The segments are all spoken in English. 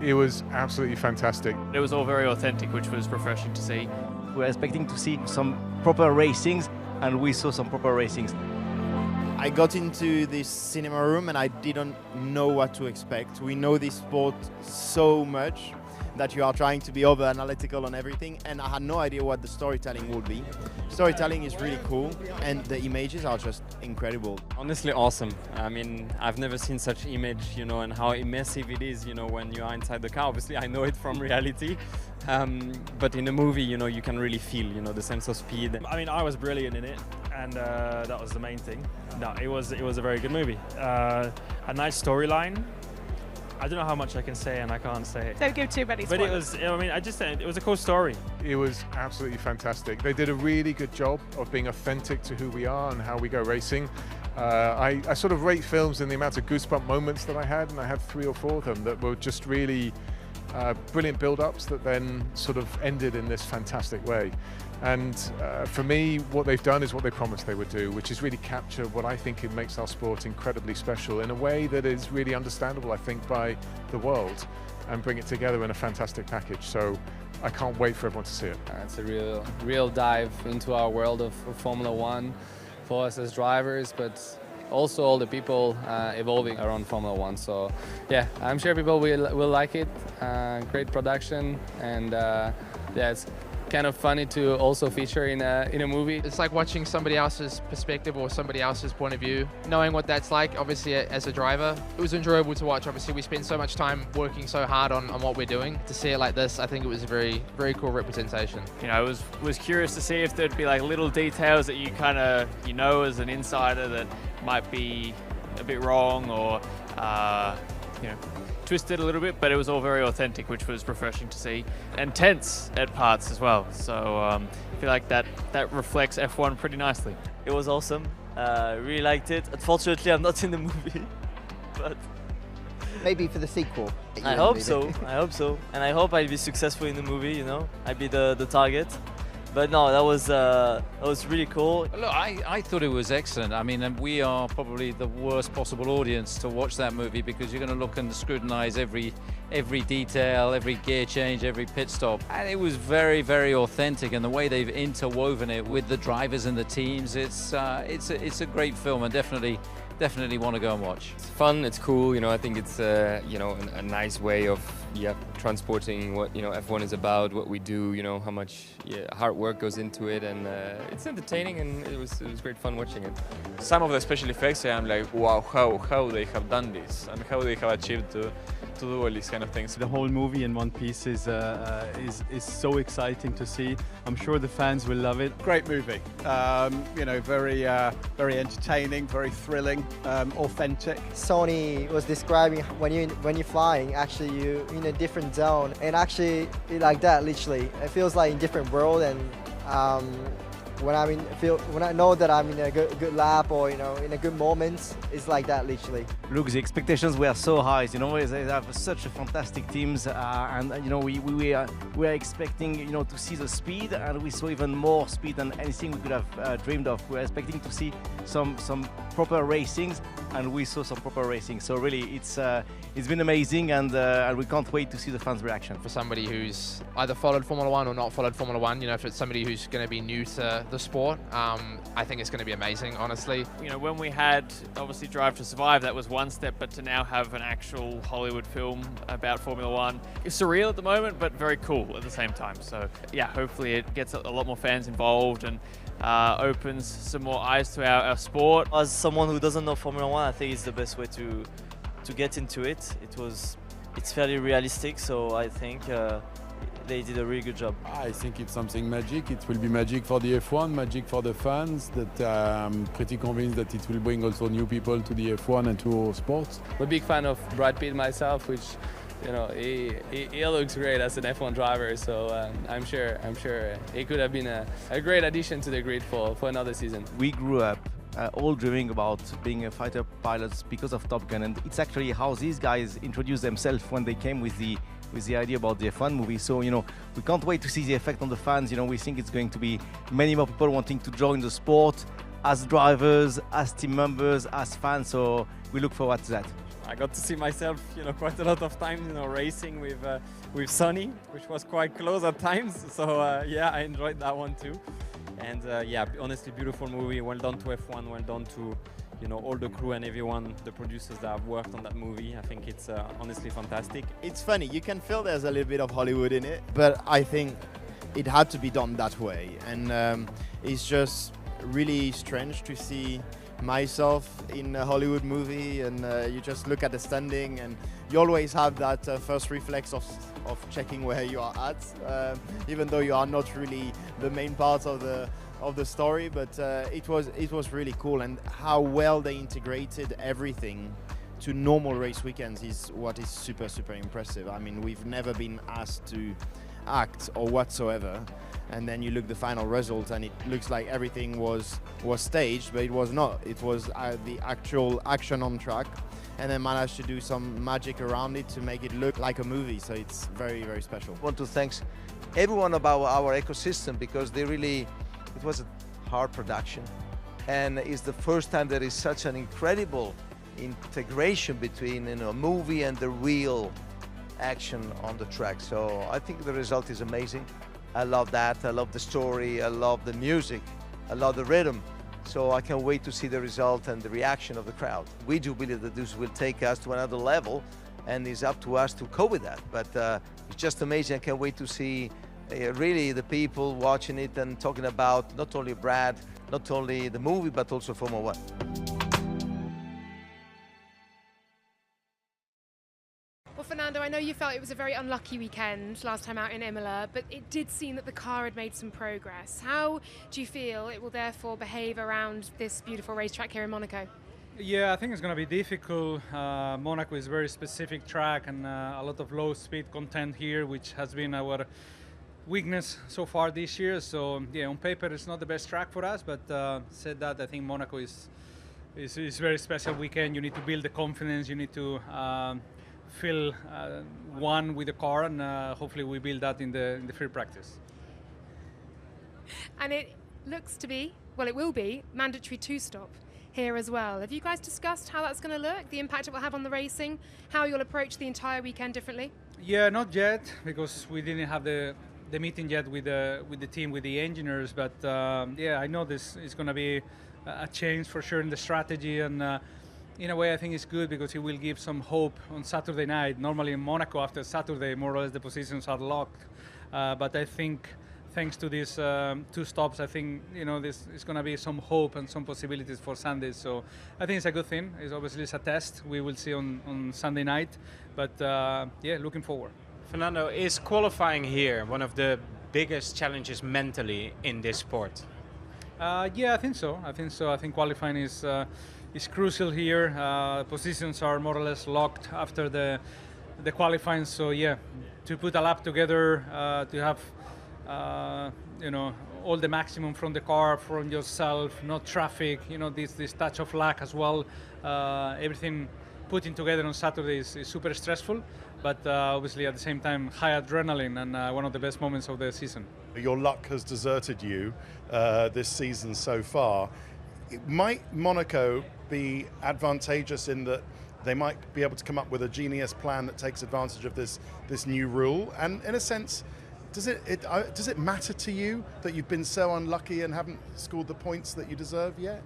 It was absolutely fantastic. It was all very authentic, which was refreshing to see. We were expecting to see some proper racings, and we saw some proper racings. I got into this cinema room and I didn't know what to expect. We know this sport so much that you are trying to be over analytical on everything, and I had no idea what the storytelling would be. Storytelling is really cool and the images are just incredible. Honestly awesome. I mean, I've never seen such image, and how immersive it is, when you are inside the car. Obviously I know it from reality, but in a movie, you can really feel, the sense of speed. I mean, I was brilliant in it, and that was the main thing. No, it was a very good movie. A nice storyline. I don't know how much I can say, and I can't say it. Don't give too many spoilers. But I just said it was a cool story. It was absolutely fantastic. They did a really good job of being authentic to who we are and how we go racing. I sort of rate films in the amount of goosebump moments that I had, and I had 3 or 4 of them that were just really brilliant build-ups that then sort of ended in this fantastic way. And for me, what they've done is what they promised they would do, which is really capture what I think it makes our sport incredibly special in a way that is really understandable, I think, by the world, and bring it together in a fantastic package. So I can't wait for everyone to see it. It's a real dive into our world of Formula One for us as drivers, but also all the people evolving around Formula One. So yeah, I'm sure people will like it. Great production, and it's kind of funny to also feature in a movie. It's like watching somebody else's perspective or somebody else's point of view, knowing what that's like, obviously, as a driver. It was enjoyable to watch. Obviously, we spend so much time working so hard on what we're doing. To see it like this, I think it was a very, very cool representation. I was curious to see if there'd be like little details that you kind of, as an insider that might be a bit wrong or, twisted a little bit, but it was all very authentic, which was refreshing to see, and tense at parts as well. So I feel like that reflects F1 pretty nicely. It was awesome. Really liked it. Unfortunately, I'm not in the movie, but maybe for the sequel. I hope so. I hope so, and I hope I'll be successful in the movie. I'll be the target. But no, that was really cool. Look, I thought it was excellent. I mean, we are probably the worst possible audience to watch that movie, because you're going to look and scrutinize every detail, every gear change, every pit stop. And it was very, very authentic, and the way they've interwoven it with the drivers and the teams, it's a great film, and definitely want to go and watch. It's fun, it's cool, I think it's a nice way of transporting what F1 is about, what we do, how much hard work goes into it, and it's entertaining, and it was great fun watching it. Some of the special effects, I'm like, wow, how they have done this and how they have achieved to do all these kind of things. The whole movie in one piece is so exciting to see. I'm sure the fans will love it. Great movie, very entertaining, very thrilling, authentic. Sony was describing when you're flying, actually you're in a different zone, and actually like that, literally. It feels like in a different world, and when I know that I'm in a good lap or in a good moment, it's like that, literally. Look, the expectations were so high. They have such a fantastic teams, and we are expecting to see the speed, and we saw even more speed than anything we could have dreamed of. We were expecting to see some proper racings, and we saw some proper racing. So really, it's been amazing, and we can't wait to see the fans' reaction. For somebody who's either followed Formula One or not followed Formula One, if it's somebody who's going to be new to the sport, I think it's going to be amazing, honestly. When we had obviously Drive to Survive, that was one step, but to now have an actual Hollywood film about Formula One is surreal at the moment, but very cool at the same time. So yeah, hopefully it gets a lot more fans involved and opens some more eyes to our sport. As someone who doesn't know Formula One, I think it's the best way to get into it. It's fairly realistic, so I think they did a really good job. I think it's something magic. It will be magic for the F1, magic for the fans. That I'm pretty convinced that it will bring also new people to the F1 and to our sports. I'm a big fan of Brad Pitt myself, which he looks great as an F1 driver. So I'm sure he could have been a great addition to the grid for another season. We grew up all dreaming about being a fighter pilots because of Top Gun, and it's actually how these guys introduced themselves when they came with the idea about the F1 movie. So we can't wait to see the effect on the fans. We think it's going to be many more people wanting to join the sport as drivers, as team members, as fans. So we look forward to that. I got to see myself, quite a lot of times, racing with Sonny, which was quite close at times. So yeah, I enjoyed that one too. And yeah, honestly, beautiful movie. Well done to F1. Well done to all the crew and everyone, the producers that have worked on that movie. I think it's honestly fantastic. It's funny. You can feel there's a little bit of Hollywood in it, but I think it had to be done that way. And it's just really strange to see myself in a Hollywood movie, and you just look at the standing and you always have that first reflex of checking where you are at, even though you are not really the main part of the story. But it was really cool, and how well they integrated everything to normal race weekends is what is super impressive. I mean, we've never been asked to act or whatsoever, and then you look the final result and it looks like everything was staged, but it was not. It was the actual action on track, and then managed to do some magic around it to make it look like a movie. So it's very special. I want to thank everyone about our ecosystem, because it was a hard production, and it's the first time there is such an incredible integration between a movie and the real action on the track. So I think the result is amazing. I love that. I love the story. I love the music. I love the rhythm. So I can't wait to see the result and the reaction of the crowd. We do believe that this will take us to another level, and it's up to us to cope with that. But it's just amazing. I can't wait to see really the people watching it and talking about not only Brad, not only the movie, but also Formula One. Well, Fernando, I know you felt it was a very unlucky weekend last time out in Imola, but it did seem that the car had made some progress. How do you feel it will therefore behave around this beautiful racetrack here in Monaco? Yeah, I think it's going to be difficult. Monaco is a very specific track, and a lot of low speed content here, which has been our weakness so far this year. So yeah, on paper it's not the best track for us, but said that, I think Monaco is a very special weekend. You need to build the confidence, you need to feel one with the car, and hopefully we build that in the free practice. And it looks to be, well, it will be mandatory two-stop here as well. Have you guys discussed how that's going to look, the impact it will have on the racing, how you'll approach the entire weekend differently? Yeah, not yet, because we didn't have the meeting yet with the team, with the engineers. But yeah, I know this is going to be a change for sure in the strategy, and in a way I think it's good, because it will give some hope on Saturday night. Normally in Monaco after Saturday more or less the positions are locked, but I think thanks to these two stops, I think this is going to be some hope and some possibilities for Sunday. So I think it's a good thing. It's obviously a test. We will see on Sunday night, but yeah, looking forward. Fernando, is qualifying here one of the biggest challenges mentally in this sport? Yeah, I think so. I think qualifying is crucial here. Positions are more or less locked after the qualifying. So yeah, to put a lap together, to have all the maximum from the car, from yourself, not traffic. This touch of luck as well. Everything putting together on Saturday is super stressful, but obviously at the same time high adrenaline, and one of the best moments of the season. Your luck has deserted you this season so far. Might Monaco be advantageous in that they might be able to come up with a genius plan that takes advantage of this new rule? And in a sense, does it matter to you that you've been so unlucky and haven't scored the points that you deserve yet?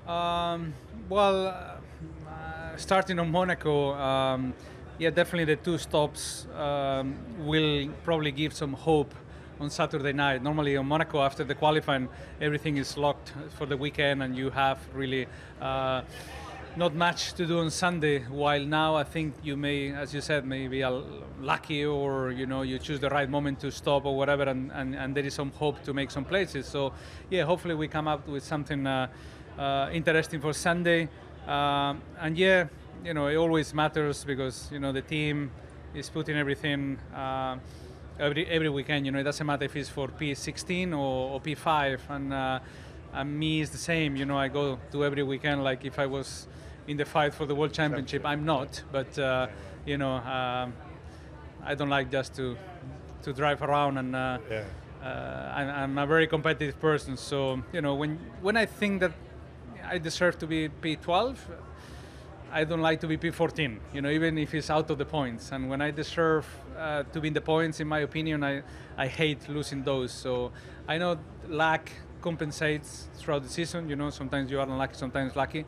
Well, starting on Monaco, yeah, definitely the two stops will probably give some hope on Saturday night. Normally on Monaco, after the qualifying, everything is locked for the weekend, and you have really not much to do on Sunday. While now, I think you may, as you said, maybe lucky, or you choose the right moment to stop or whatever, and there is some hope to make some places. So yeah, hopefully we come up with something interesting for Sunday. And yeah, it always matters, because the team is putting everything every weekend. It doesn't matter if it's for P16 or P5, and me is the same. I go to every weekend like if I was in the fight for the World Championship. I'm not, but I don't like just to drive around, and I'm a very competitive person. So when I think that I deserve to be P12, I don't like to be P14, you know, even if it's out of the points. And when I deserve to be in the points, in my opinion, I hate losing those. So I know luck compensates throughout the season. You know, sometimes you are unlucky, sometimes lucky.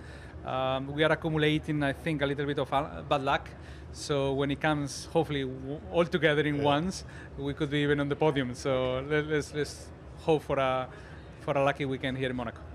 We are accumulating, I think, a little bit of bad luck. So when it comes, hopefully, all together in once, we could be even on the podium. So let's hope for a lucky weekend here in Monaco.